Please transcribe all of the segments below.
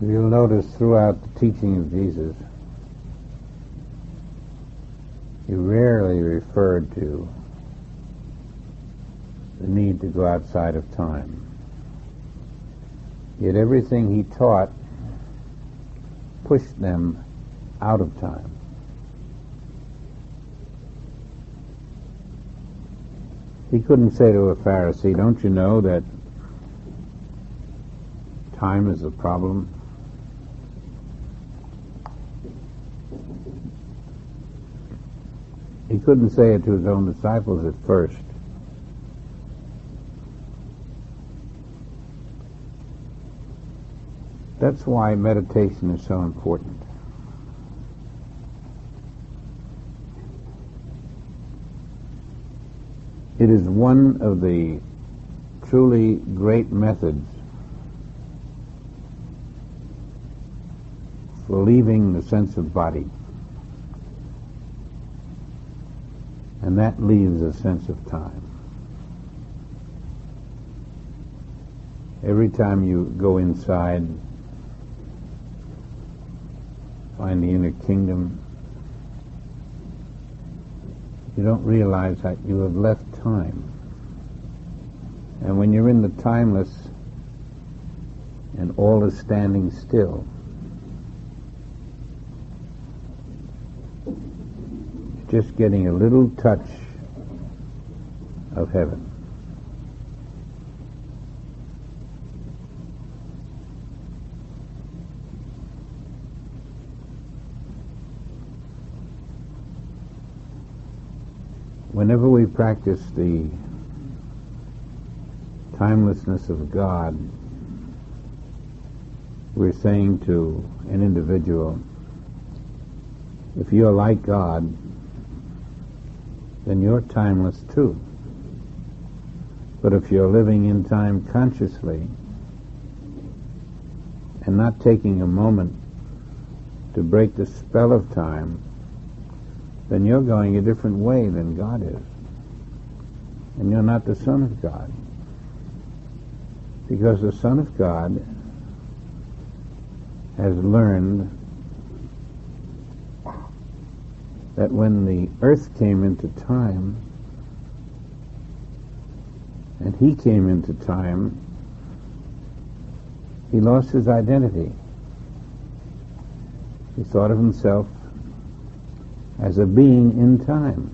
You'll notice throughout the teaching of Jesus, he rarely referred to the need to go outside of time. Yet everything he taught pushed them out of time. He couldn't say to a Pharisee, "Don't you know that time is a problem?" He couldn't say it to his own disciples at first. That's why meditation is so important. It is one of the truly great methods for leaving the sense of body. And that leaves a sense of time. Every time you go inside, find the inner kingdom, you don't realize that you have left time. And when you're in the timeless and all is standing still, you're just getting a little touch of heaven. Whenever we practice the timelessness of God, we're saying to an individual, if you're like God, then you're timeless too. But if you're living in time consciously and not taking a moment to break the spell of time, then you're going a different way than God is. And you're not the Son of God. Because the Son of God has learned that when the earth came into time, and he came into time, he lost his identity. He thought of himself as a being in time.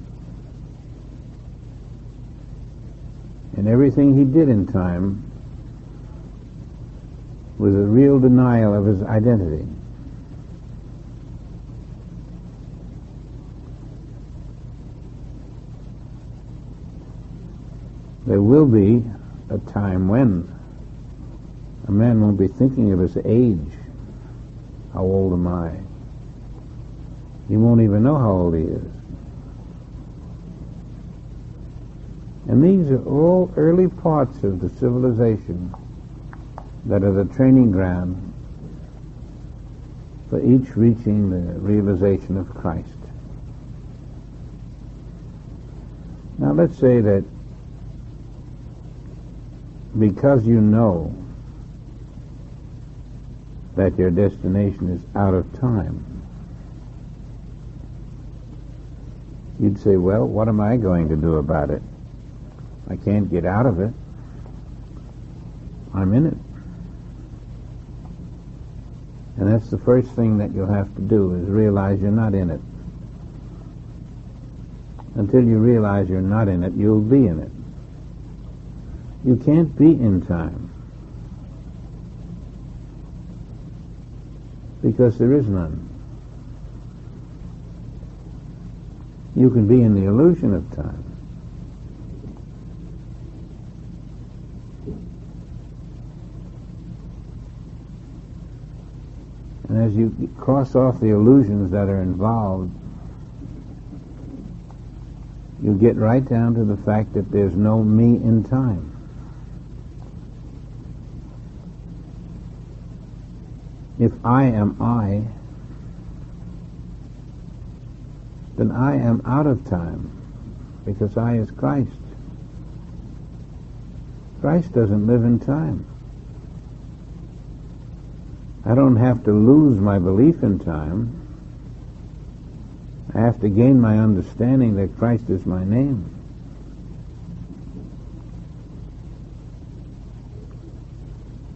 And everything he did in time was a real denial of his identity. There will be a time when a man won't be thinking of his age. How old am I? He won't even know how old he is. And these are all early parts of the civilization that are the training ground for each reaching the realization of Christ. Now let's say that because you know that your destination is out of time, you'd say, well, what am I going to do about it? I can't get out of it. I'm in it. And that's the first thing that you'll have to do, is realize you're not in it. Until you realize you're not in it, you'll be in it. You can't be in time, because there is none. You can be in the illusion of time. And as you cross off the illusions that are involved, you get right down to the fact that there's no me in time. If I am I, then I am out of time, because I is Christ. Christ doesn't live in time. I don't have to lose my belief in time. I have to gain my understanding that Christ is my name.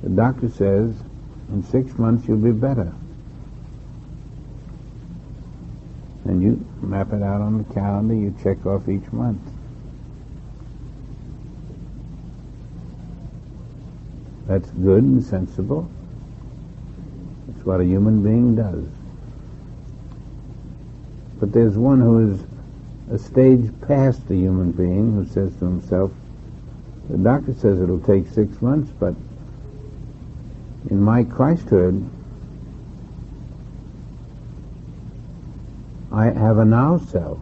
The doctor says, in 6 months you'll be better. And you map it out on the calendar, you check off each month. That's good and sensible. That's what a human being does. But there's one who is a stage past the human being who says to himself, the doctor says it'll take 6 months, but in my Christhood, I have a now self.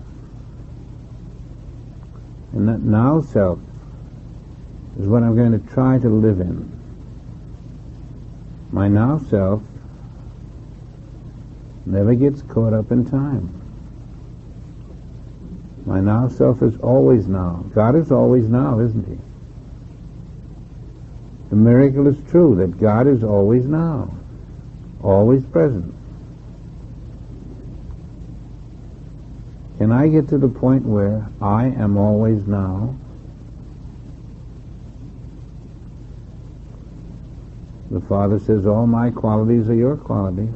And that now self is what I'm going to try to live in. My now self never gets caught up in time. My now self is always now. God is always now, isn't he? The miracle is true that God is always now, always present. Can I get to the point where I am always now? The Father says, all my qualities are your qualities.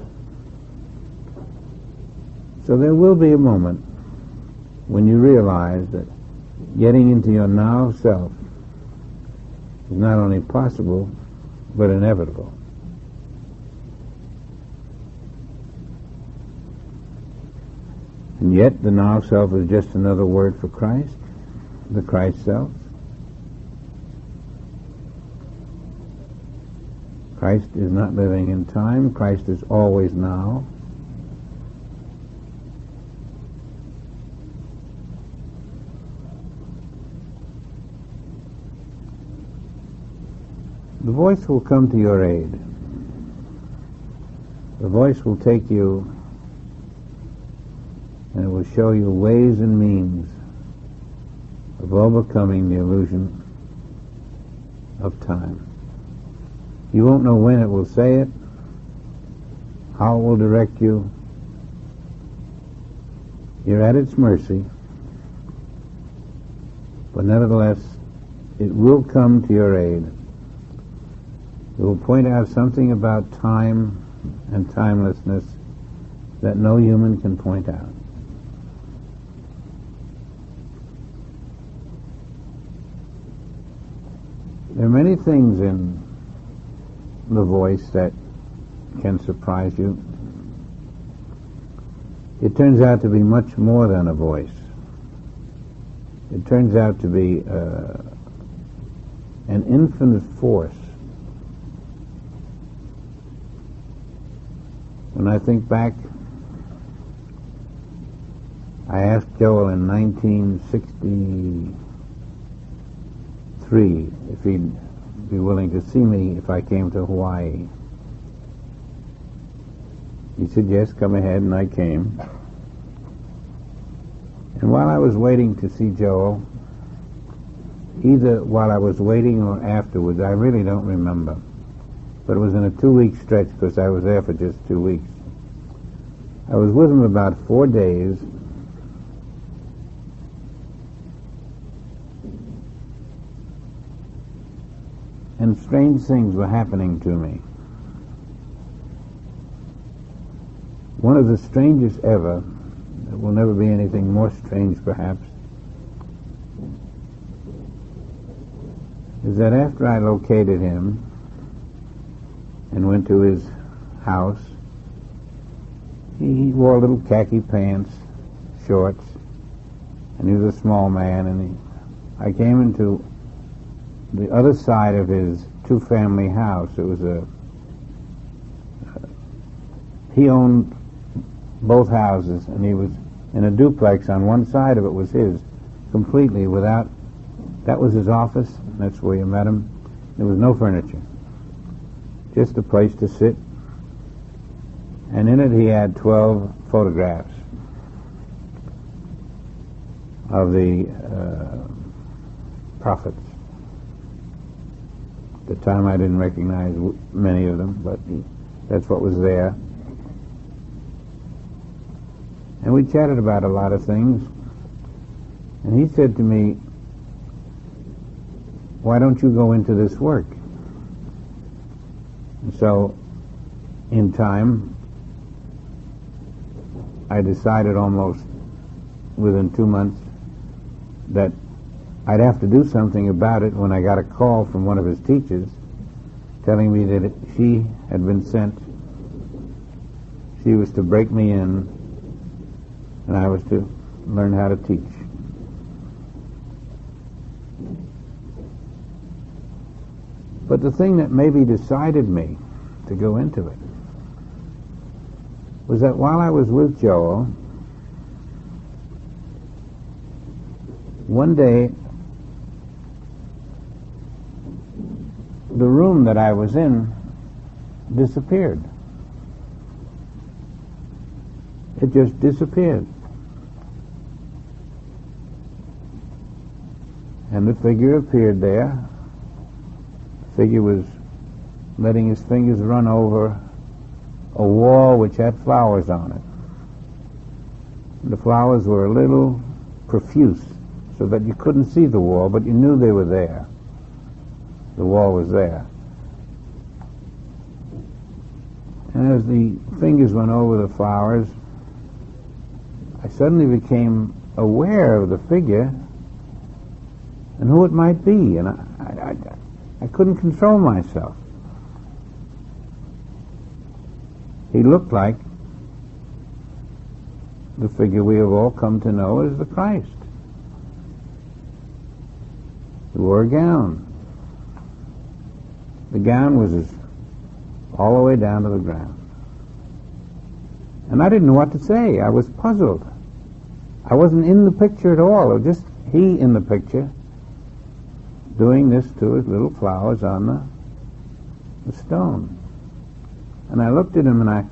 So there will be a moment when you realize that getting into your now self is not only possible, but inevitable. And yet the now self is just another word for Christ, the Christ self. Christ is not living in time. Christ is always now. The voice will come to your aid. The voice will take you and it will show you ways and means of overcoming the illusion of time. You won't know when it will say it, how it will direct you. You're at its mercy, but nevertheless, it will come to your aid. It will point out something about time and timelessness that no human can point out. There are many things in the voice that can surprise you. It turns out to be much more than a voice. It turns out to be an infinite force. When I think back, I asked Joel in 1963 if he'd be willing to see me if I came to Hawaii. He said, yes, come ahead, and I came. And while I was waiting to see Joel, either while I was waiting or afterwards, I really don't remember, but it was in a 2-week stretch because I was there for just 2 weeks. I was with him about 4 days, and strange things were happening to me. One of the strangest ever, there will never be anything more strange perhaps, is that after I located him and went to his house, he wore little khaki pants, shorts, and he was a small man, and I came into the other side of his 2-family house. It was he owned both houses, and he was in a duplex. On one side of it was his, completely without, that was his office, that's where you met him. There was no furniture, just a place to sit, and in it he had 12 photographs of the prophets. At the time I didn't recognize many of them, but That's what was there. And we chatted about a lot of things. And he said to me, why don't you go into this work? And so, in time, I decided almost within 2 months that I'd have to do something about it when I got a call from one of his teachers telling me that she had been sent. She was to break me in, and I was to learn how to teach. But the thing that maybe decided me to go into it was that while I was with Joel, one day the room that I was in disappeared. It just disappeared. And the figure appeared there. The figure was letting his fingers run over a wall which had flowers on it. The flowers were a little profuse, so that you couldn't see the wall, but you knew they were there. The wall was there. And as the fingers went over the flowers, I suddenly became aware of the figure and who it might be, and I couldn't control myself. He looked like the figure we have all come to know as the Christ. He wore a gown. The gown was all the way down to the ground. And I didn't know what to say. I was puzzled. I wasn't in the picture at all. It was just he in the picture doing this to his little flowers on the stone. And I looked at him and I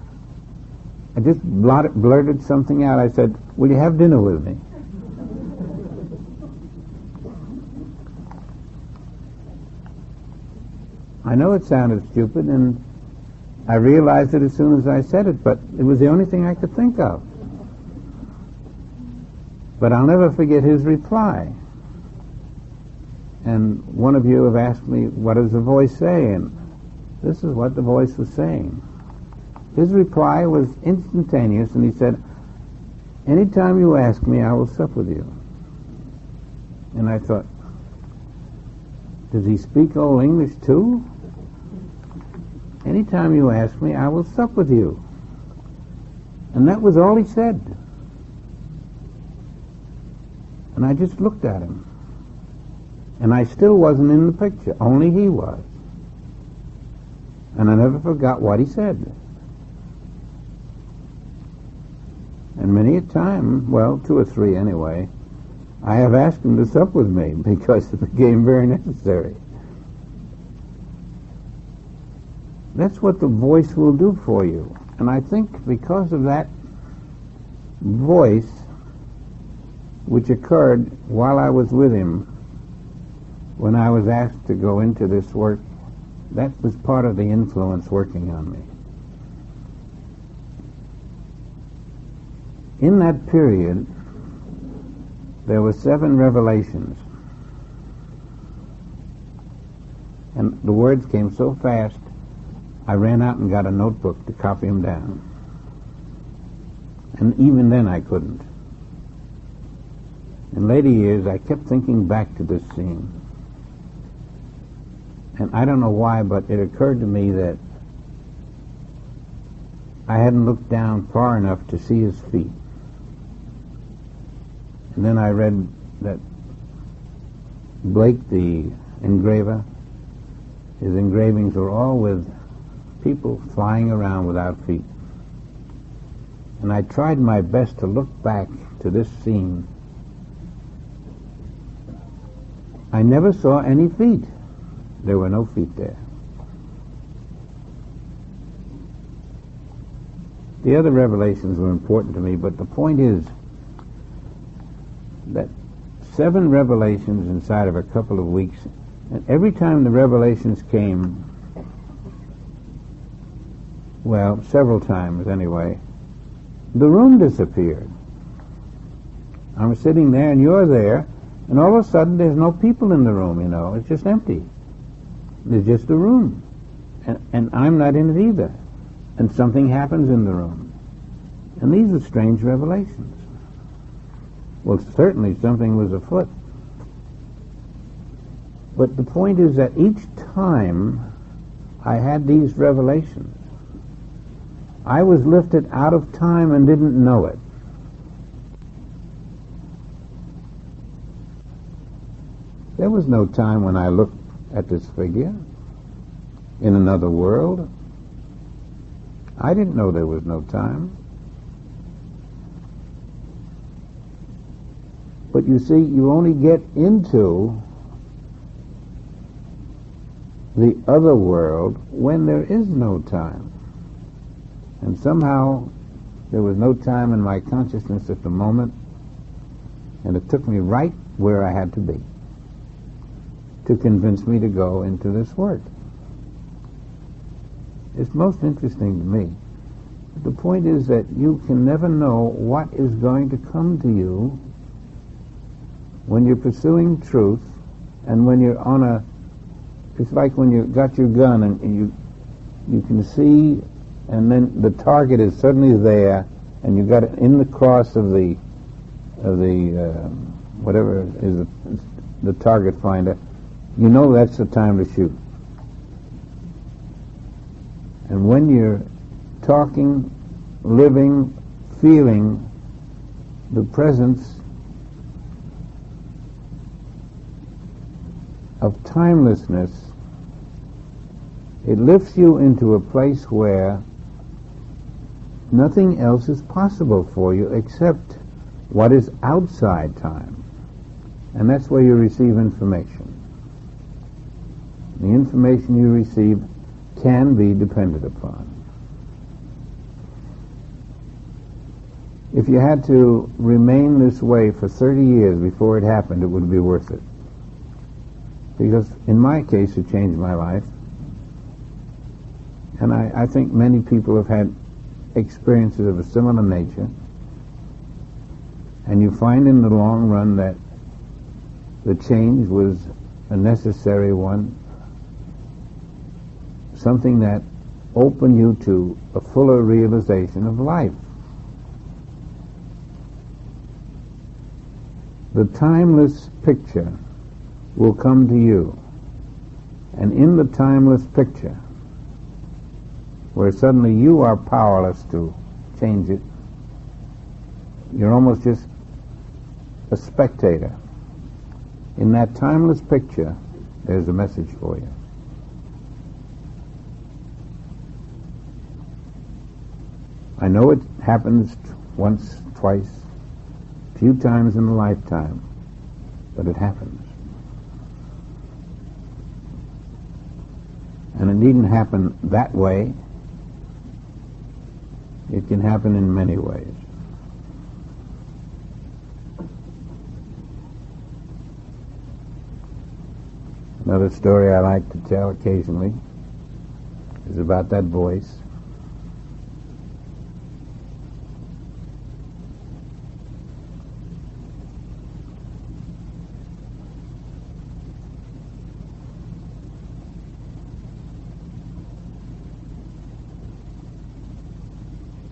just blurted something out. I said, "Will you have dinner with me?" I know it sounded stupid, and I realized it as soon as I said it, but it was the only thing I could think of. But I'll never forget his reply. And one of you have asked me, what does the voice say? And this is what the voice was saying. His reply was instantaneous, and he said, "Anytime you ask me, I will sup with you." And I thought, does he speak Old English too? Anytime you ask me, I will sup with you. And that was all he said. And I just looked at him. And I still wasn't in the picture, only he was. And I never forgot what he said. And many a time, well, 2 or 3 anyway, I have asked him to sup with me because it became very necessary. That's what the voice will do for you. And I think because of that voice, which occurred while I was with him, when I was asked to go into this work, that was part of the influence working on me. In that period, there were 7 revelations. And the words came so fast, I ran out and got a notebook to copy them down. And even then I couldn't. In later years, I kept thinking back to this scene. And I don't know why, but it occurred to me that I hadn't looked down far enough to see his feet. And then I read that Blake, the engraver, his engravings were all with people flying around without feet. And I tried my best to look back to this scene. I never saw any feet. There were no feet there. The other revelations were important to me, but the point is that 7 revelations inside of a couple of weeks, and every time the revelations came, well, several times anyway, the room disappeared. I'm sitting there and you're there, and all of a sudden there's no people in the room, it's just empty. There's just a room. And I'm not in it either. And something happens in the room. And these are strange revelations. Well, certainly something was afoot. But the point is that each time I had these revelations, I was lifted out of time and didn't know it. There was no time when I looked at this figure in another world. I didn't know there was no time. But you see, you only get into the other world when there is no time. And somehow there was no time in my consciousness at the moment, and it took me right where I had to be to convince me to go into this work. It's most interesting to me. The point is that you can never know what is going to come to you when you're pursuing truth, and when you're on a, it's like when you got your gun and you can see, and then the target is suddenly there, and you got it in the cross of the whatever is the target finder. You know that's the time to shoot. And when you're talking, living, feeling the presence of timelessness, it lifts you into a place where nothing else is possible for you except what is outside time. And that's where you receive information. The information you receive can be depended upon. If you had to remain this way for 30 years before it happened, it would be worth it. Because in my case, it changed my life. And I think many people have had experiences of a similar nature. And you find in the long run that the change was a necessary one, something that opened you to a fuller realization of life. The timeless picture will come to you, and in the timeless picture, where suddenly you are powerless to change it, you're almost just a spectator. In that timeless picture, there's a message for you. I know it happens once, twice, a few times in a lifetime, but it happens. And it needn't happen that way. It can happen in many ways. Another story I like to tell occasionally is about that voice.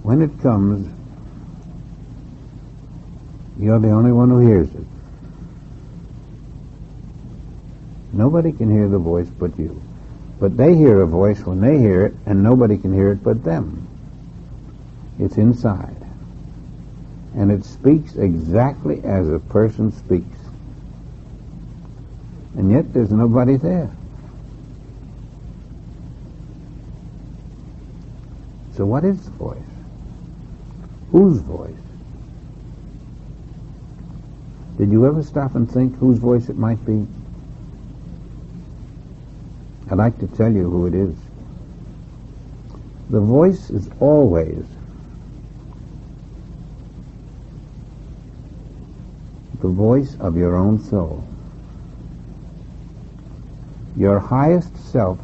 When it comes, you're the only one who hears it. Nobody can hear the voice but you. But they hear a voice when they hear it, and nobody can hear it but them. It's inside. And it speaks exactly as a person speaks. And yet there's nobody there. So what is the voice? Whose voice? Did you ever stop and think whose voice it might be? I'd like to tell you who it is. The voice is always the voice of your own soul. Your highest self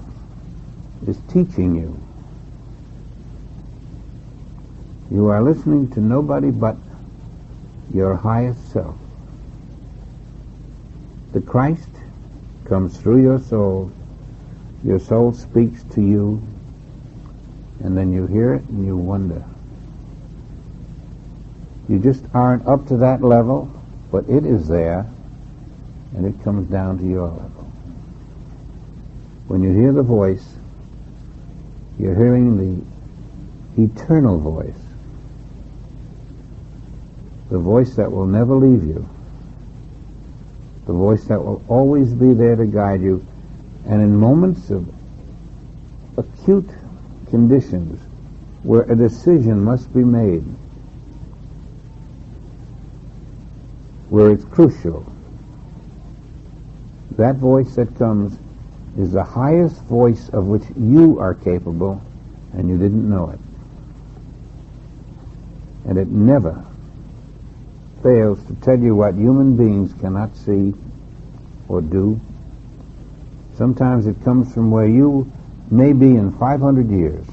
is teaching you You are listening to nobody but your highest self. The Christ comes through your soul speaks to you, and then you hear it and you wonder. You just aren't up to that level, but it is there, and it comes down to your level. When you hear the voice, you're hearing the eternal voice, the voice that will never leave you, the voice that will always be there to guide you, and in moments of acute conditions where a decision must be made, where it's crucial, that voice that comes is the highest voice of which you are capable, and you didn't know it. And it never fails to tell you what human beings cannot see or do. Sometimes it comes from where you may be in 500 years.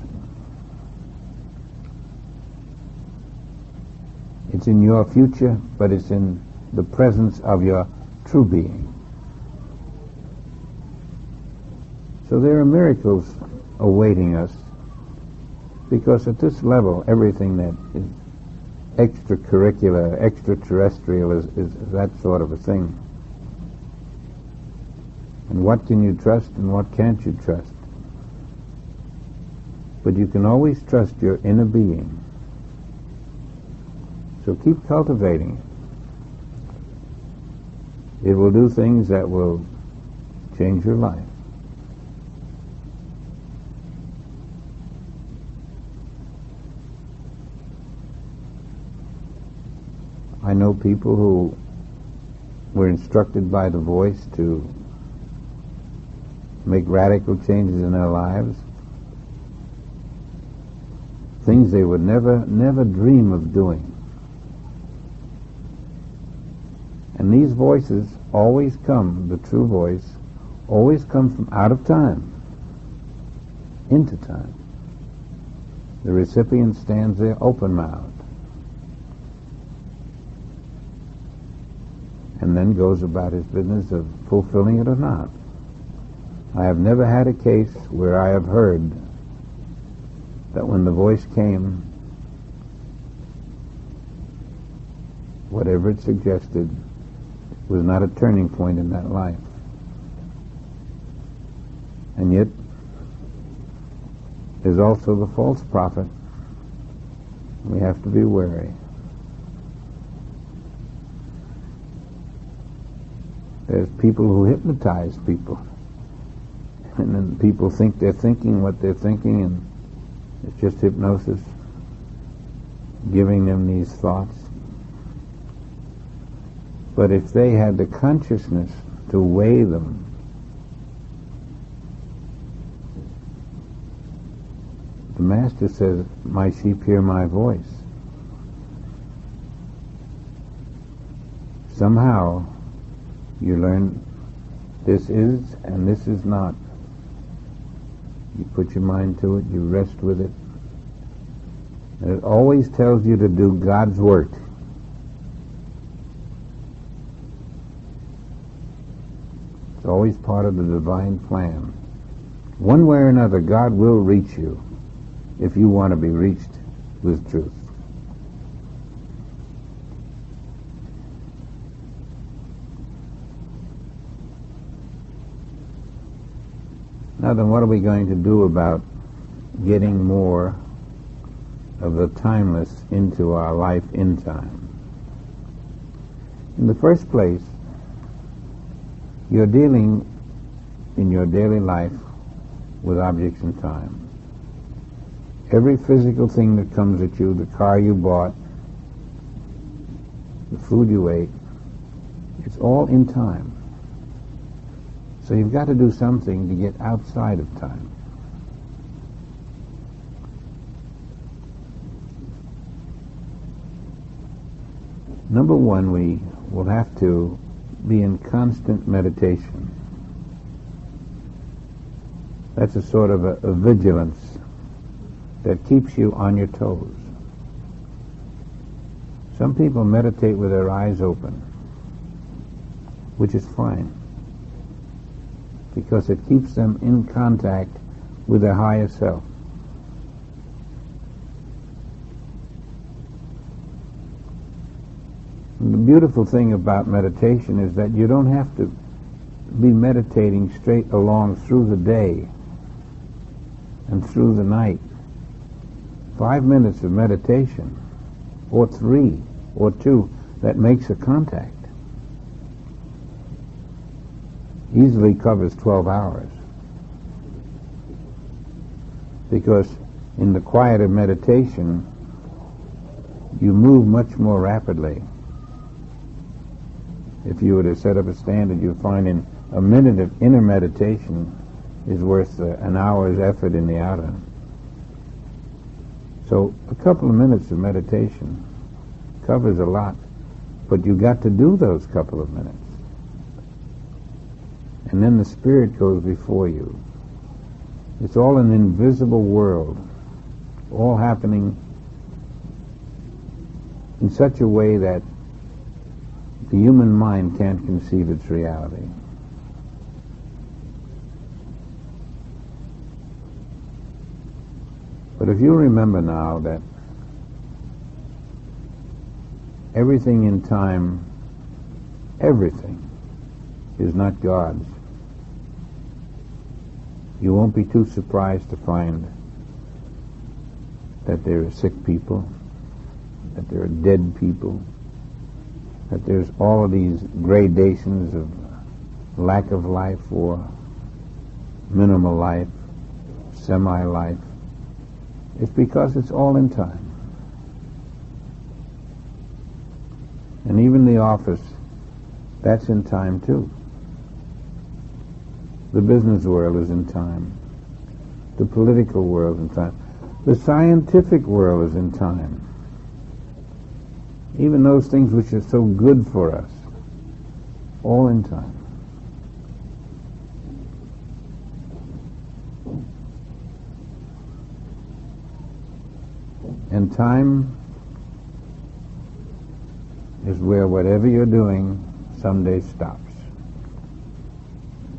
It's in your future, but it's in the presence of your true being. So there are miracles awaiting us, because at this level, everything that is extracurricular, extraterrestrial is that sort of a thing. And what can you trust and what can't you trust? But you can always trust your inner being. So keep cultivating it. It will do things that will change your life. I know people who were instructed by the voice to make radical changes in their lives, things they would never dream of doing. And these voices always come, the true voice, always comes from out of time into time. The recipient stands there open-mouthed, and then goes about his business of fulfilling it or not. I have never had a case where I have heard that when the voice came, whatever it suggested was not a turning point in that life. And yet, there's also the false prophet. We have to be wary. There's people who hypnotize people, and then people think they're thinking what they're thinking, and it's just hypnosis giving them these thoughts. But if they had the consciousness to weigh them, the Master says, "My sheep hear my voice." Somehow you learn this is and this is not. You put your mind to it, you rest with it. And it always tells you to do God's work. It's always part of the divine plan. One way or another, God will reach you if you want to be reached with truth. Now then, what are we going to do about getting more of the timeless into our life in time? In the first place, you're dealing in your daily life with objects in time. Every physical thing that comes at you, the car you bought, the food you ate, it's all in time. So you've got to do something to get outside of time. Number one, we will have to be in constant meditation. That's a sort of a vigilance that keeps you on your toes. Some people meditate with their eyes open, which is fine, because it keeps them in contact with their higher self. And the beautiful thing about meditation is that you don't have to be meditating straight along through the day and through the night. 5 minutes of meditation, or 3 or 2, that makes a contact, easily covers 12 hours. Because in the quiet of meditation, you move much more rapidly. If you were to set up a standard, you'll find in a minute of inner meditation is worth an hour's effort in the outer. So a couple of minutes of meditation covers a lot, but you got to do those couple of minutes. And then the Spirit goes before you. It's all an invisible world, all happening in such a way that the human mind can't conceive its reality. But if you remember now that everything in time, everything is not God's, you won't be too surprised to find that there are sick people, that there are dead people, that there's all of these gradations of lack of life or minimal life, semi-life. It's because it's all in time. And even the office, that's in time too. The business world is in time. The political world is in time. The scientific world is in time. Even those things which are so good for us, all in time. And time is where whatever you're doing someday stops.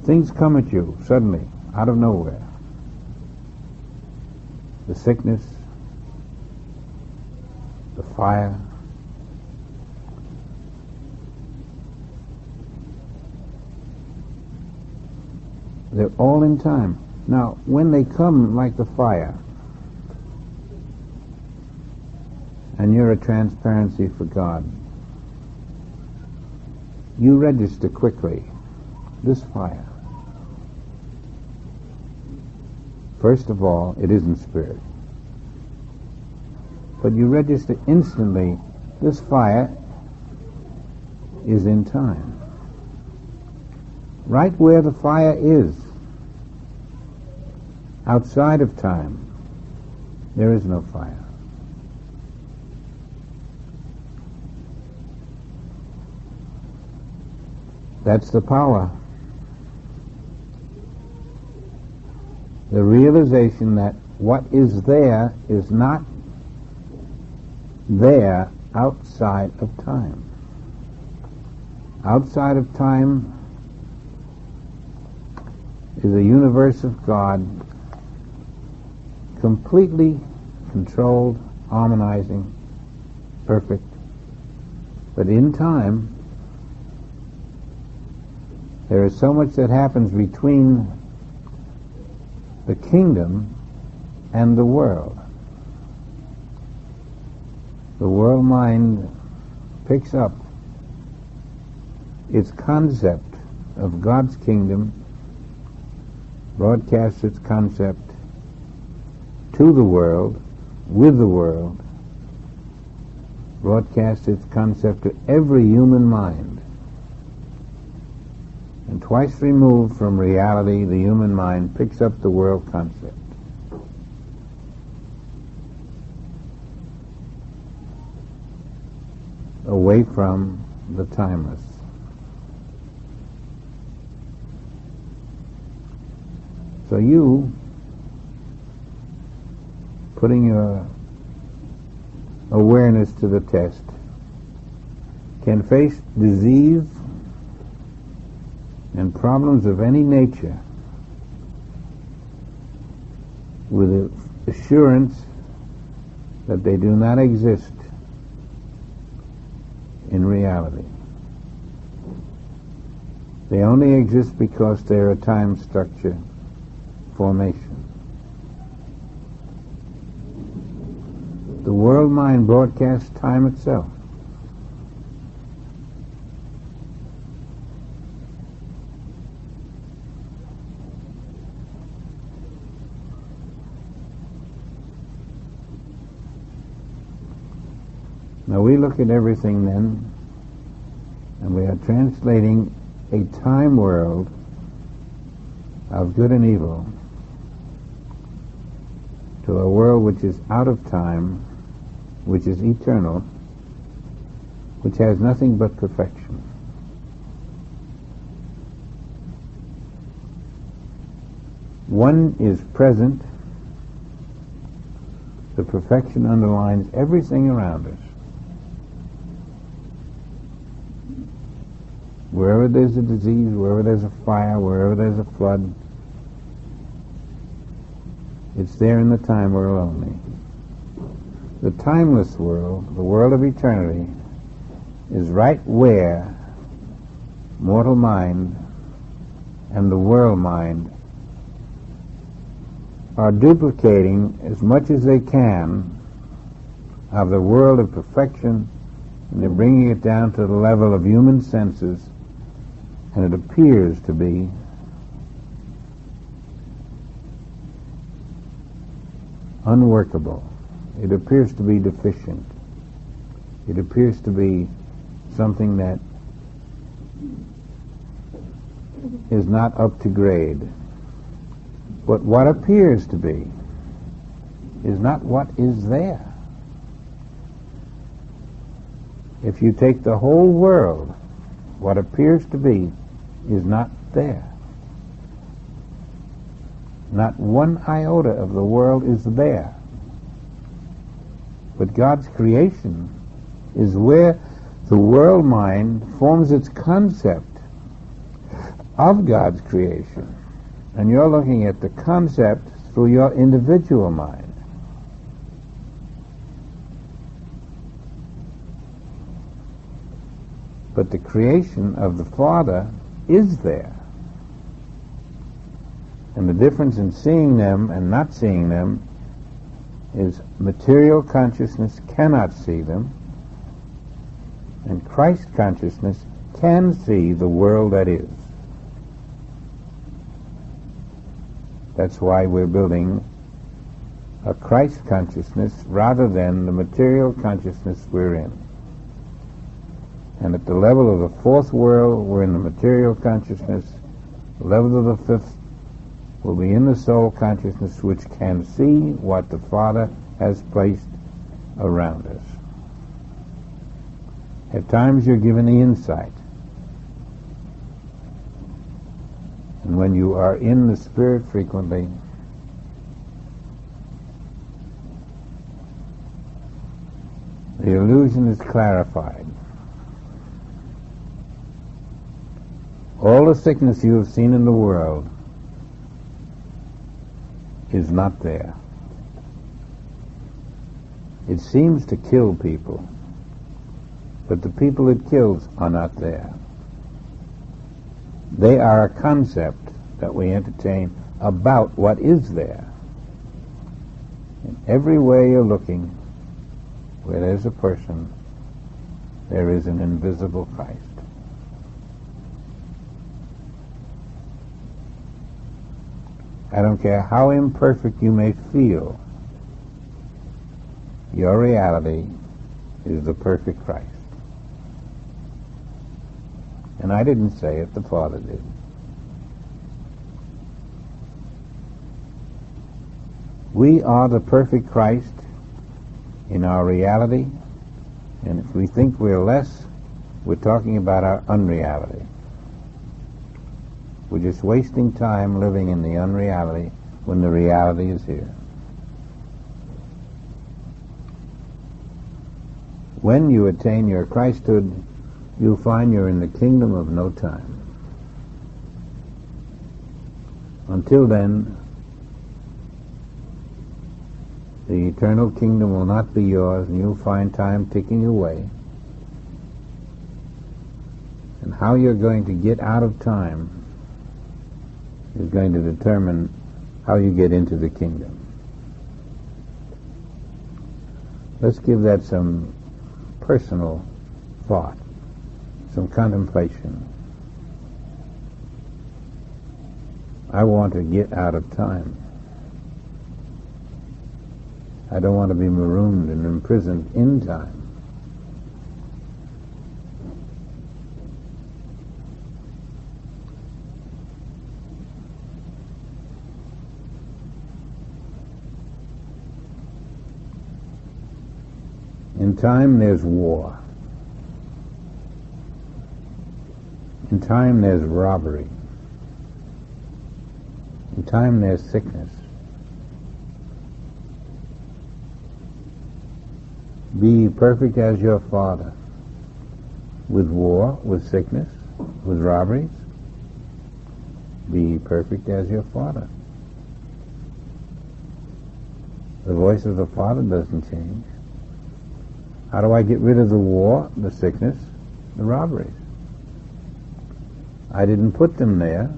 Things come at you suddenly, out of nowhere. The sickness, the fire, they're all in time. Now, when they come like the fire, and you're a transparency for God, you register quickly this fire. First of all, it isn't spirit. But you register instantly, this fire is in time. Right where the fire is, outside of time, there is no fire. That's the power. The realization that what is there is not there outside of time. Outside of time is a universe of God, completely controlled, harmonizing, perfect. But in time, there is so much that happens between the kingdom and the world. The world mind picks up its concept of God's kingdom, broadcasts its concept to the world, with the world, broadcasts its concept to every human mind. And twice removed from reality, the human mind picks up the world concept. Away from the timeless. So you, putting your awareness to the test, can face disease and problems of any nature with the assurance that they do not exist in reality. They only exist because they're a time structure formation. The world mind broadcasts time itself. Now we look at everything then, and we are translating a time world of good and evil to a world which is out of time, which is eternal, which has nothing but perfection. One is present. The perfection underlines everything around us. Wherever there's a disease, wherever there's a fire, wherever there's a flood, it's there in the time world only. The timeless world, the world of eternity, is right where mortal mind and the world mind are duplicating as much as they can of the world of perfection, and they're bringing it down to the level of human senses, and it appears to be unworkable. It appears to be deficient. It appears to be something that is not up to grade. But what appears to be is not what is there. If you take the whole world, what appears to be is not there. Not one iota of the world is there. But God's creation is where the world mind forms its concept of God's creation. And you're looking at the concept through your individual mind. But the creation of the Father is there. And the difference in seeing them and not seeing them is material consciousness cannot see them, and Christ consciousness can see the world that is. That's why we're building a Christ consciousness rather than the material consciousness we're in. And at the level of the fourth world, we're in the material consciousness. The level of the fifth will be in the soul consciousness, which can see what the Father has placed around us. At times you're given the insight. And when you are in the Spirit frequently, the illusion is clarified. All the sickness you have seen in the world is not there. It seems to kill people, but the people it kills are not there. They are a concept that we entertain about what is there. In every way you're looking, where there's a person, there is an invisible Christ. I don't care how imperfect you may feel, your reality is the perfect Christ. And I didn't say it, the Father did. We are the perfect Christ in our reality, and if we think we're less, we're talking about our unreality. We're just wasting time living in the unreality when the reality is here. When you attain your Christhood, you'll find you're in the kingdom of no time. Until then, the eternal kingdom will not be yours, and you'll find time ticking away. And how you're going to get out of time is going to determine how you get into the kingdom. Let's give that some personal thought, some contemplation. I want to get out of time. I don't want to be marooned and imprisoned in time. In time there's war. In time there's robbery. In time there's sickness. Be ye perfect as your Father. With war, with sickness, with robberies. Be ye perfect as your Father. The voice of the Father doesn't change. How do I get rid of the war, the sickness, the robberies? I didn't put them there.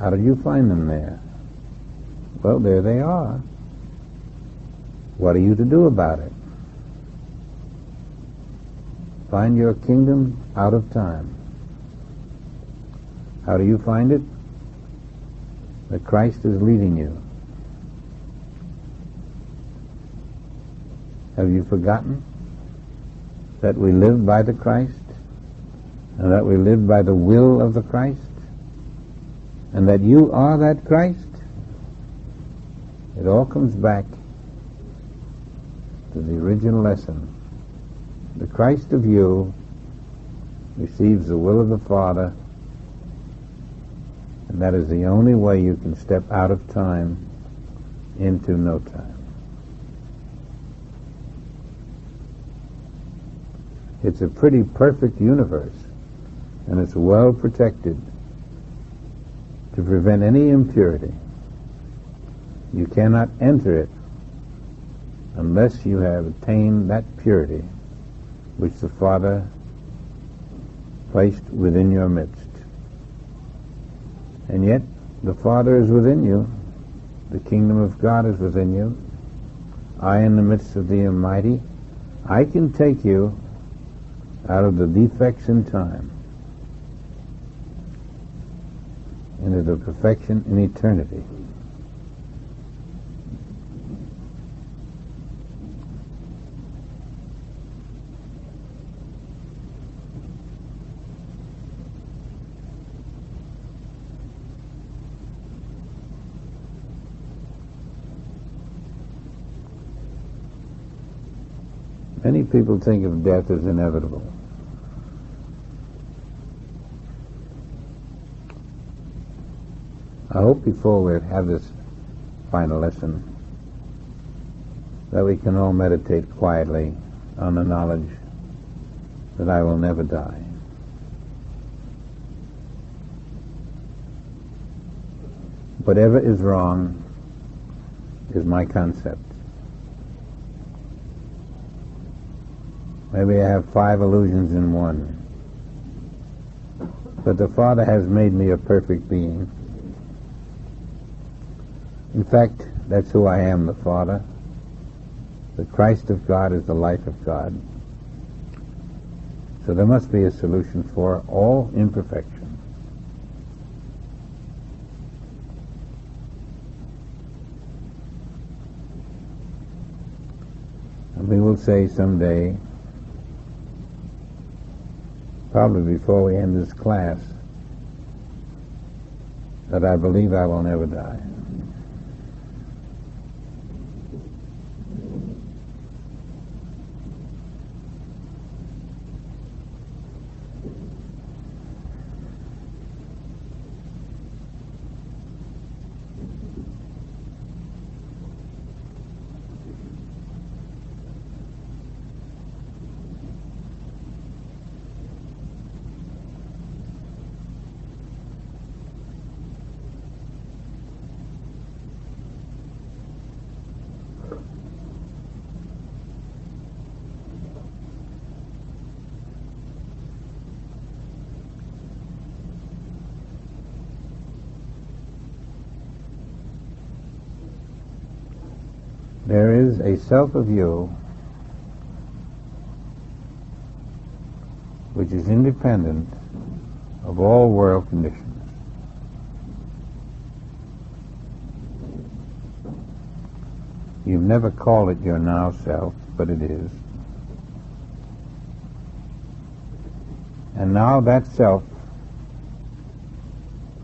How did you find them there? Well, there they are. What are you to do about it? Find your kingdom out of time. How do you find it? That Christ is leading you. Have you forgotten that we live by the Christ, and that we live by the will of the Christ, and that you are that Christ? It all comes back to the original lesson. The Christ of you receives the will of the Father, and that is the only way you can step out of time into no time. It's a pretty perfect universe, and it's well protected to prevent any impurity. You cannot enter it unless you have attained that purity which the Father placed within your midst. And yet, the Father is within you. The kingdom of God is within you. I, in the midst of the Almighty, I can take you out of the defects in time into the perfection in eternity. Many people think of death as inevitable. I hope before we have this final lesson that we can all meditate quietly on the knowledge that I will never die. Whatever is wrong is my concept. Maybe I have 5 illusions in one. But the Father has made me a perfect being. In fact, that's who I am, the Father. The Christ of God is the life of God. So there must be a solution for all imperfection. And we will say someday, probably before we end this class, that I believe I will never die. There is a self of you which is independent of all world conditions. You've never called it your now self, but it is. And now that self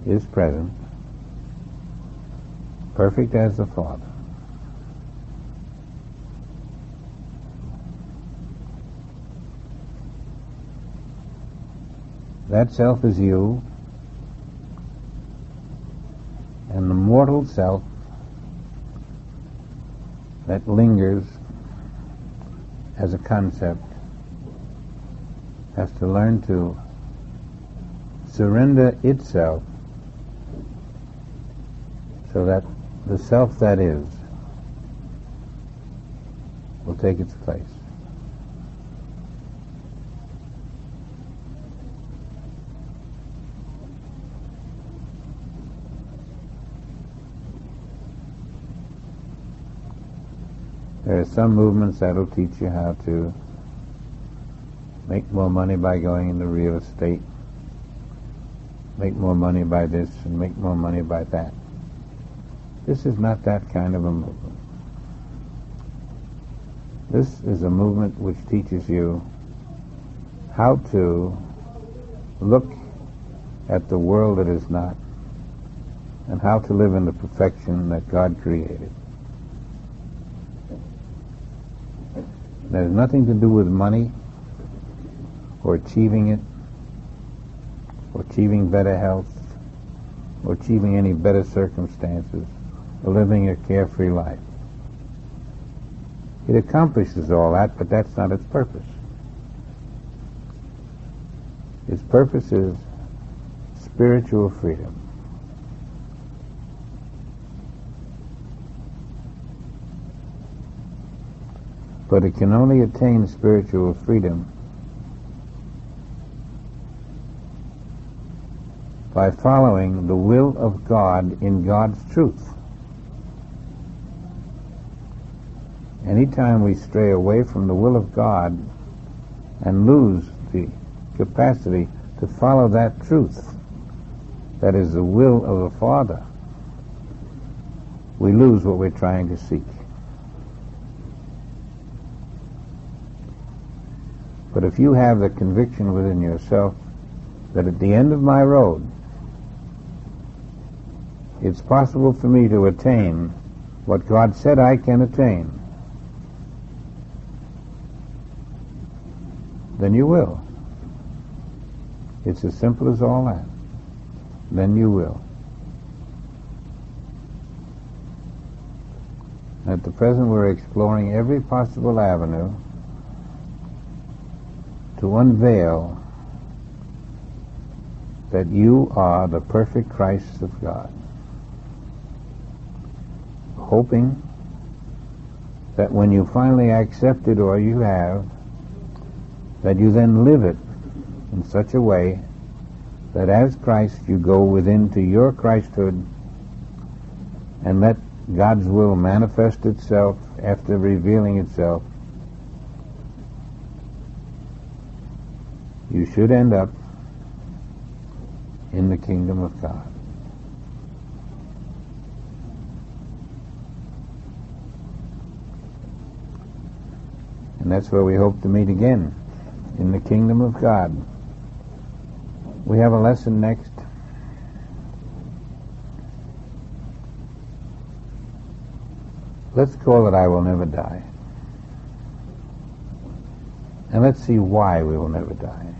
is present, perfect as the Father. That self is you, and the mortal self that lingers as a concept has to learn to surrender itself so that the self that is will take its place. There are some movements that will teach you how to make more money by going into real estate, make more money by this and make more money by that. This is not that kind of a movement. This is a movement which teaches you how to look at the world that is not and how to live in the perfection that God created. It has nothing to do with money or achieving it, or achieving better health, or achieving any better circumstances, or living a carefree life. It accomplishes all that, but that's not its purpose. Its purpose is spiritual freedom. But it can only attain spiritual freedom by following the will of God in God's truth. Anytime we stray away from the will of God and lose the capacity to follow that truth, that is the will of the Father, we lose what we're trying to seek. But if you have the conviction within yourself that at the end of my road, it's possible for me to attain what God said I can attain, then you will. It's as simple as all that. Then you will. At the present, we're exploring every possible avenue to unveil that you are the perfect Christ of God, hoping that when you finally accept it, or you have, that you then live it in such a way that as Christ you go within to your Christhood and let God's will manifest itself after revealing itself. You should end up in the kingdom of God. And that's where we hope to meet again, in the kingdom of God. We have a lesson next. Let's call it I Will Never Die. And let's see why we will never die.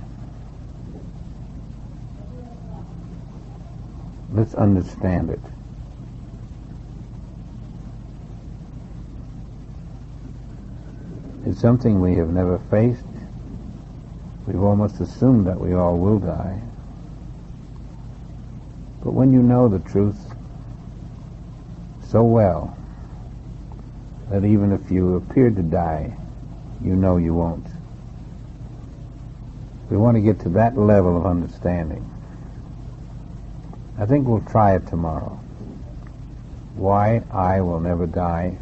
Let's understand it. It's something we have never faced. We've almost assumed that we all will die. But when you know the truth so well that even if you appear to die, you know you won't. We want to get to that level of understanding. I think we'll try it tomorrow. Why I will never die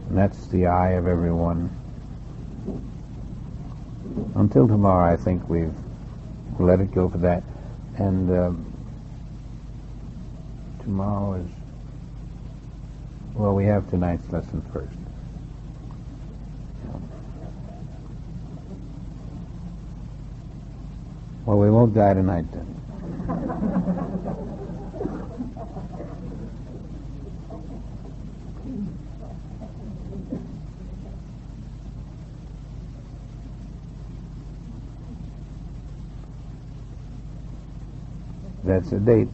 And that's the eye of everyone. Until tomorrow, I think we've let it go for that. And tomorrow is, well, we have tonight's lesson first. Well, we won't die tonight then. That's the date.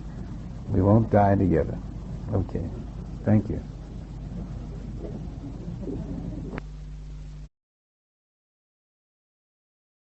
We won't die together. Okay. Thank you.